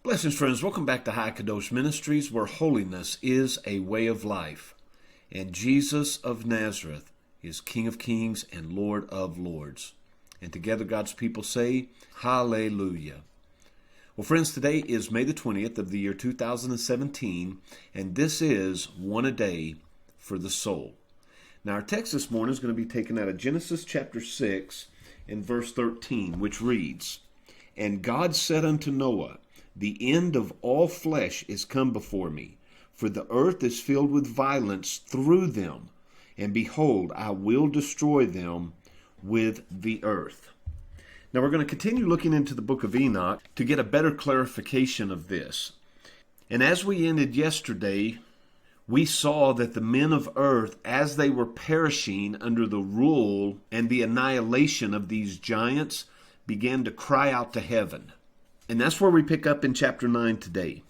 Blessings, friends. Welcome back to High Kadosh Ministries, where holiness is a way of life. And Jesus of Nazareth is King of Kings and Lord of Lords. And together God's people say, Hallelujah. Well, friends, today is May the 20th of the year 2017, and this is One a Day for the Soul. Now, our text this morning is going to be taken out of Genesis chapter 6 and verse 13, which reads, And God said unto Noah, The end of all flesh is come before me, for the earth is filled with violence through them, and behold, I will destroy them with the earth. Now we're going to continue looking into the book of Enoch to get a better clarification of this. And as we ended yesterday, we saw that the men of earth, as they were perishing under the rule and the annihilation of these giants, began to cry out to heaven. And that's where we pick up in chapter 9 today.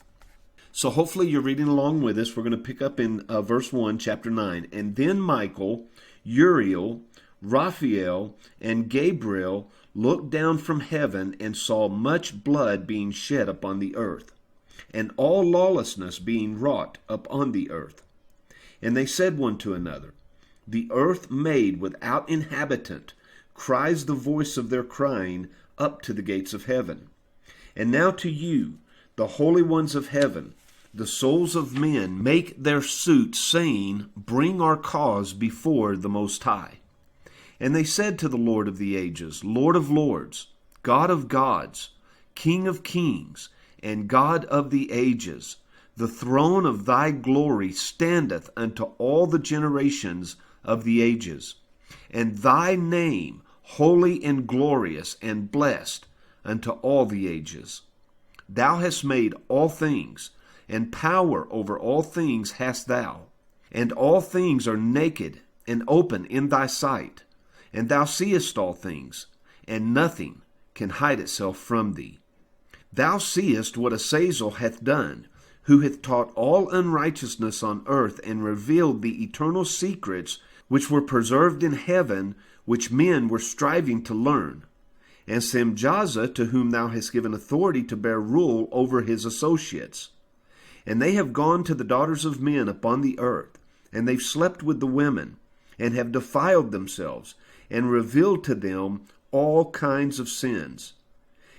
So hopefully you're reading along with us. We're going to pick up in verse 1, chapter 9. And then Michael, Uriel, Raphael, and Gabriel looked down from heaven and saw much blood being shed upon the earth, and all lawlessness being wrought upon the earth. And they said one to another, The earth made without inhabitant cries the voice of their crying up to the gates of heaven. And now to you, the holy ones of heaven, the souls of men, make their suit, saying, Bring our cause before the Most High. And they said to the Lord of the ages, Lord of lords, God of gods, King of kings, and God of the ages, the throne of thy glory standeth unto all the generations of the ages, and thy name holy and glorious and blessed unto all the ages. Thou hast made all things, and power over all things hast thou, and all things are naked and open in thy sight, and thou seest all things, and nothing can hide itself from thee. Thou seest what Azazel hath done, who hath taught all unrighteousness on earth, and revealed the eternal secrets which were preserved in heaven, which men were striving to learn. And Semjaza, to whom thou hast given authority to bear rule over his associates. And they have gone to the daughters of men upon the earth, and they've slept with the women, and have defiled themselves, and revealed to them all kinds of sins.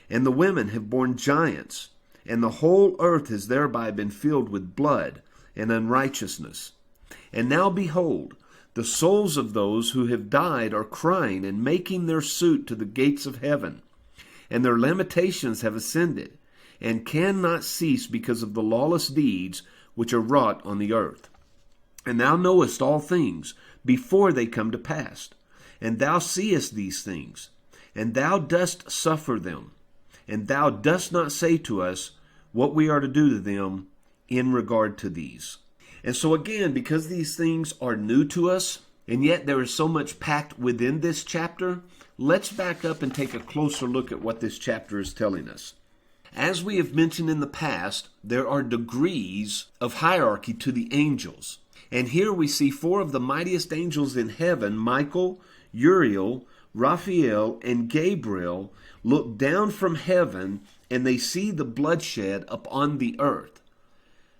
And the women have borne giants, and the whole earth has thereby been filled with blood and unrighteousness. And now behold, the souls of those who have died are crying and making their suit to the gates of heaven, and their lamentations have ascended, and cannot cease because of the lawless deeds which are wrought on the earth. And thou knowest all things before they come to pass, and thou seest these things, and thou dost suffer them, and thou dost not say to us what we are to do to them in regard to these. And so again, because these things are new to us, and yet there is so much packed within this chapter, let's back up and take a closer look at what this chapter is telling us. As we have mentioned in the past, there are degrees of hierarchy to the angels. And here we see four of the mightiest angels in heaven, Michael, Uriel, Raphael, and Gabriel, look down from heaven, and they see the bloodshed upon the earth.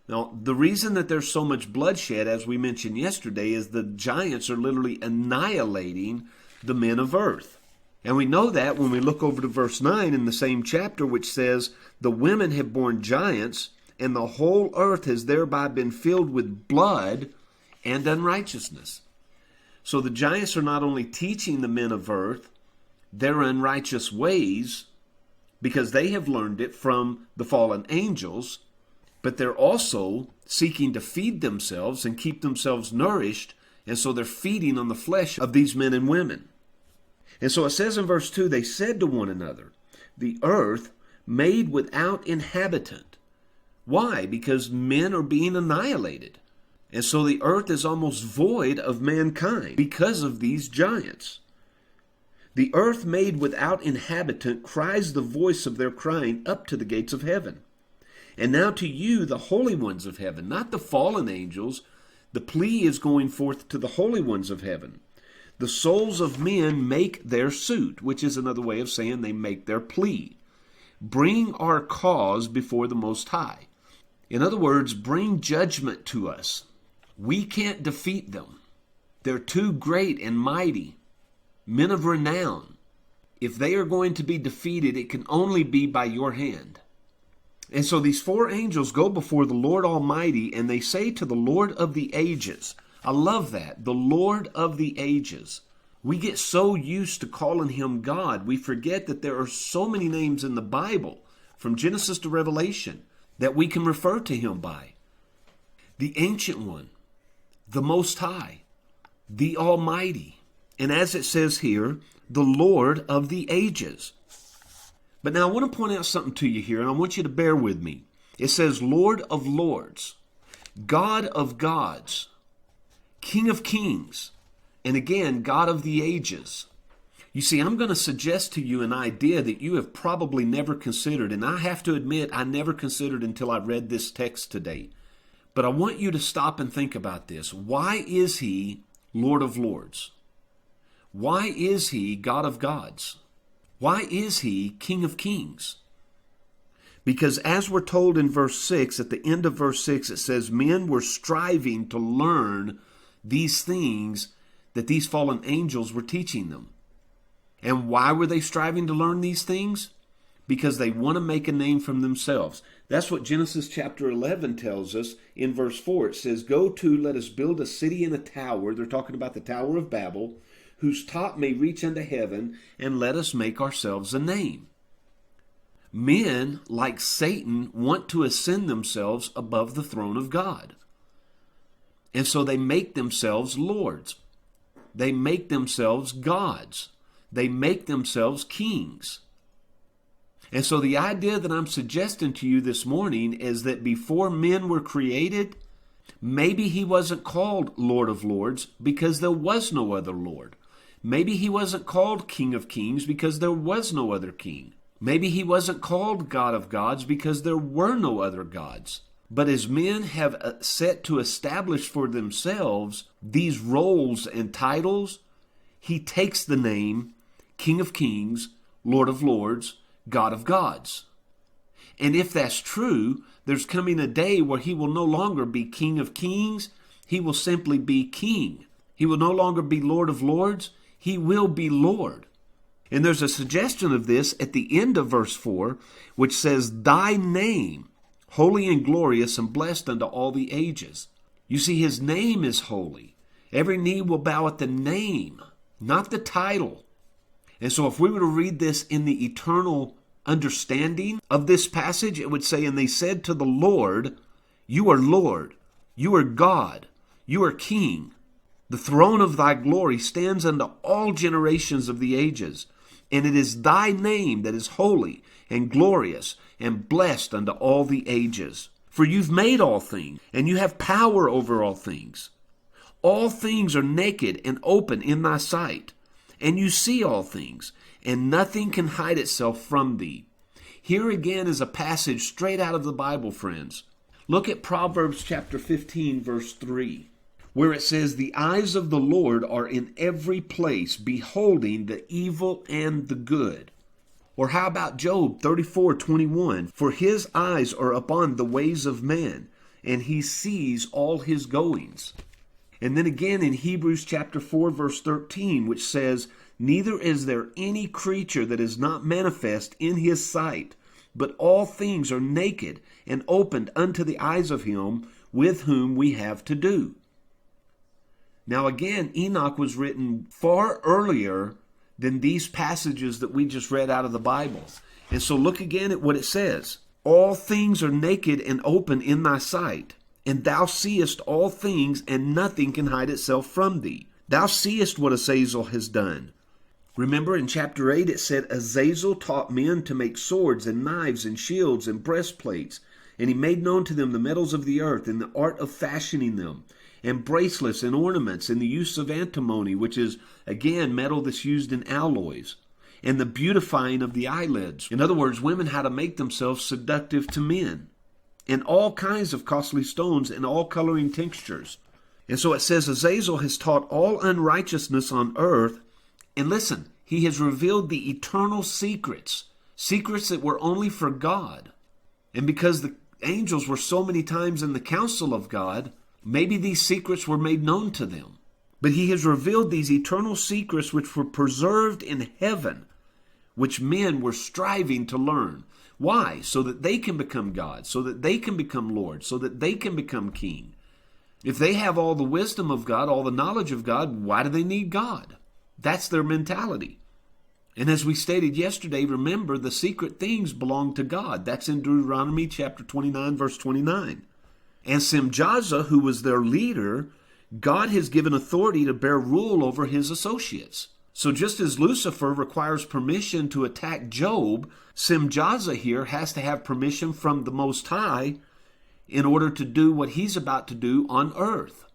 Now, the reason that there's so much bloodshed, as we mentioned yesterday, is the giants are literally annihilating the men of earth. And we know that when we look over to verse 9 in the same chapter, which says, The women have borne giants, and the whole earth has thereby been filled with blood and unrighteousness. So the giants are not only teaching the men of earth their unrighteous ways, because they have learned it from the fallen angels, but they're also seeking to feed themselves and keep themselves nourished, and so they're feeding on the flesh of these men and women. And so it says in verse 2, They said to one another, The earth made without inhabitant. Why? Because men are being annihilated. And so the earth is almost void of mankind because of these giants. The earth made without inhabitant cries the voice of their crying up to the gates of heaven. And now to you, the holy ones of heaven, not the fallen angels, the plea is going forth to the holy ones of heaven. The souls of men make their suit, which is another way of saying they make their plea. bring our cause before the Most High. In other words, bring judgment to us. We can't defeat them. They're too great and mighty, men of renown. If they are going to be defeated, it can only be by your hand. And so these four angels go before the Lord Almighty, and they say to the Lord of the ages. I love that, the Lord of the ages. We get so used to calling him God, we forget that there are so many names in the Bible, from Genesis to Revelation, that we can refer to him by. The Ancient One, the Most High, the Almighty, and as it says here, the Lord of the ages. But now I want to point out something to you here, and I want you to bear with me. It says Lord of lords, God of gods, King of kings, and again, God of the ages. You see, I'm going to suggest to you an idea that you have probably never considered, and I have to admit I never considered until I read this text today. But I want you to stop and think about this. Why is he Lord of lords? Why is he God of gods? Why is he King of kings? Because as we're told in verse 6, at the end of verse 6, it says, men were striving to learn these things that these fallen angels were teaching them. And why were they striving to learn these things? Because they want to make a name for themselves. That's what Genesis chapter 11 tells us in verse 4. It says, go to, let us build a city and a tower. They're talking about the Tower of Babel, whose top may reach unto heaven, and let us make ourselves a name. Men, like Satan, want to ascend themselves above the throne of God. And so they make themselves lords. They make themselves gods. They make themselves kings. And so the idea that I'm suggesting to you this morning is that before men were created, maybe he wasn't called Lord of Lords because there was no other Lord. Maybe he wasn't called King of Kings because there was no other king. Maybe he wasn't called God of gods because there were no other gods. But as men have set to establish for themselves these roles and titles, he takes the name King of Kings, Lord of Lords, God of gods. And if that's true, there's coming a day where he will no longer be King of Kings. He will simply be King. He will no longer be Lord of Lords. He will be Lord. And there's a suggestion of this at the end of verse 4, which says, thy name, holy and glorious and blessed unto all the ages. You see, his name is holy. Every knee will bow at the name, not the title. And so if we were to read this in the eternal understanding of this passage, it would say, and they said to the Lord, you are Lord, you are God, you are King. The throne of thy glory stands unto all generations of the ages, and it is thy name that is holy and glorious and blessed unto all the ages. For you've made all things, and you have power over all things. All things are naked and open in thy sight, and you see all things, and nothing can hide itself from thee. Here again is a passage straight out of the Bible, friends. Look at Proverbs chapter 15, verse 3. Where it says, the eyes of the Lord are in every place, beholding the evil and the good. Or how about Job 34:21? For his eyes are upon the ways of man, and he sees all his goings. And then again in Hebrews chapter 4, verse 13, which says, neither is there any creature that is not manifest in his sight, but all things are naked and opened unto the eyes of him with whom we have to do. Now again, Enoch was written far earlier than these passages that we just read out of the Bible. And so look again at what it says. All things are naked and open in thy sight, and thou seest all things, and nothing can hide itself from thee. Thou seest what Azazel has done. Remember in chapter 8 it said, Azazel taught men to make swords and knives and shields and breastplates, and he made known to them the metals of the earth and the art of fashioning them, and bracelets and ornaments, and the use of antimony, which is, again, metal that's used in alloys, and the beautifying of the eyelids. In other words, women how to make themselves seductive to men, and all kinds of costly stones and all coloring tinctures. And so it says, Azazel has taught all unrighteousness on earth, and listen, he has revealed the eternal secrets. secrets that were only for God. And because the angels were so many times in the counsel of God, maybe these secrets were made known to them. But he has revealed these eternal secrets which were preserved in heaven, which men were striving to learn. Why? So that they can become God, so that they can become Lord, so that they can become king. If they have all the wisdom of God, all the knowledge of God, why do they need God? That's their mentality. And as we stated yesterday, remember, the secret things belong to God. That's in Deuteronomy chapter 29, verse 29. And Simjaza, who was their leader, God has given authority to bear rule over his associates. So just as Lucifer requires permission to attack Job, Simjaza here has to have permission from the Most High in order to do what he's about to do on earth.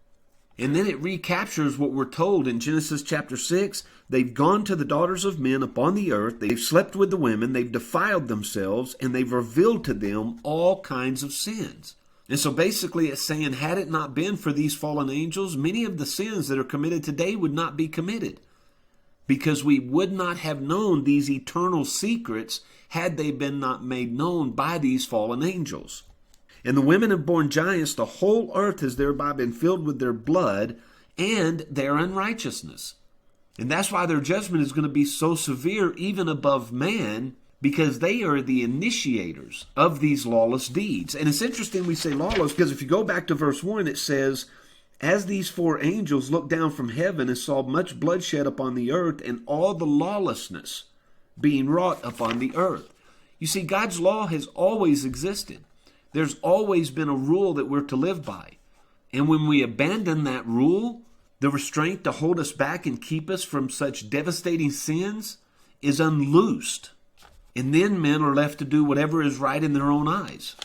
And then it recaptures what we're told in Genesis chapter 6. They've gone to the daughters of men upon the earth. They've slept with the women. They've defiled themselves. And they've revealed to them all kinds of sins. And so basically it's saying, had it not been for these fallen angels, many of the sins that are committed today would not be committed. Because we would not have known these eternal secrets had they been not made known by these fallen angels. And the women have borne giants. The whole earth has thereby been filled with their blood and their unrighteousness. And that's why their judgment is going to be so severe, even above man, because they are the initiators of these lawless deeds. And it's interesting we say lawless, because if you go back to verse 1, it says, as these four angels looked down from heaven and saw much bloodshed upon the earth and all the lawlessness being wrought upon the earth. You see, God's law has always existed. There's always been a rule that we're to live by. And when we abandon that rule, the restraint to hold us back and keep us from such devastating sins is unloosed. And then men are left to do whatever is right in their own eyes.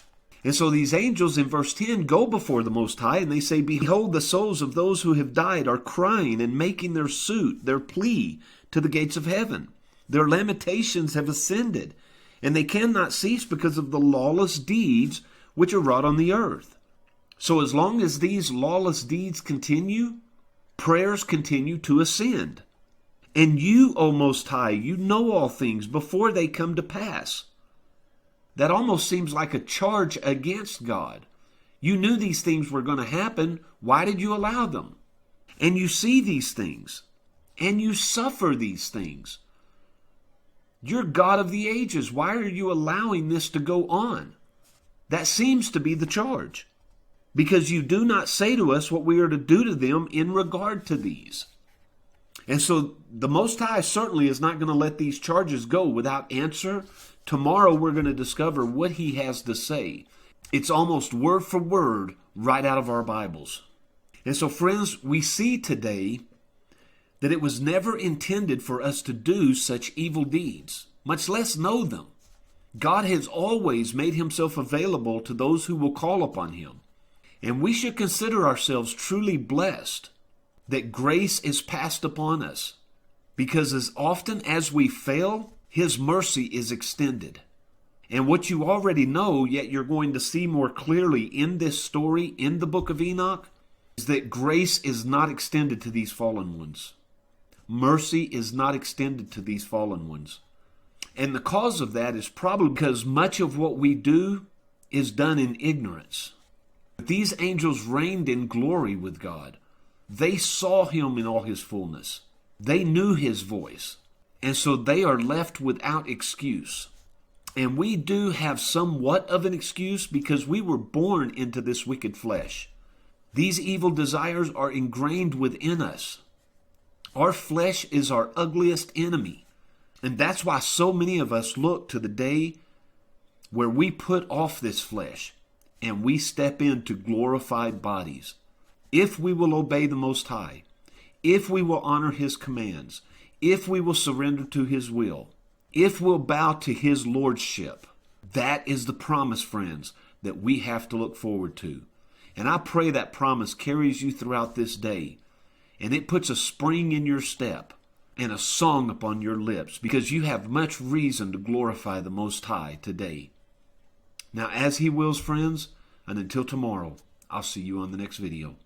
And so these angels in verse 10 go before the Most High and they say, behold, the souls of those who have died are crying and making their suit, their plea to the gates of heaven. Their lamentations have ascended, and they cannot cease because of the lawless deeds which are wrought on the earth. So as long as these lawless deeds continue, prayers continue to ascend. And you, O Most High, you know all things before they come to pass. That almost seems like a charge against God. You knew these things were going to happen. Why did you allow them? And you see these things, and you suffer these things. You're God of the ages. Why are you allowing this to go on? That seems to be the charge. Because you do not say to us what we are to do to them in regard to these. And so the Most High certainly is not going to let these charges go without answer. Tomorrow we're going to discover what he has to say. It's almost word for word right out of our Bibles. And so friends, we see today that it was never intended for us to do such evil deeds, much less know them. God has always made himself available to those who will call upon him. And we should consider ourselves truly blessed that grace is passed upon us, because as often as we fail, his mercy is extended. And what you already know, yet you're going to see more clearly in this story, in the book of Enoch, is that grace is not extended to these fallen ones. Mercy is not extended to these fallen ones. And the cause of that is probably because much of what we do is done in ignorance. But these angels reigned in glory with God. They saw him in all his fullness. They knew his voice. And so they are left without excuse. And we do have somewhat of an excuse because we were born into this wicked flesh. These evil desires are ingrained within us. Our flesh is our ugliest enemy. And that's why so many of us look to the day where we put off this flesh and we step into glorified bodies. If we will obey the Most High, if we will honor his commands, if we will surrender to his will, if we'll bow to his lordship, that is the promise, friends, that we have to look forward to. And I pray that promise carries you throughout this day, and it puts a spring in your step and a song upon your lips, because you have much reason to glorify the Most High today. Now, as he wills, friends, and until tomorrow, I'll see you on the next video.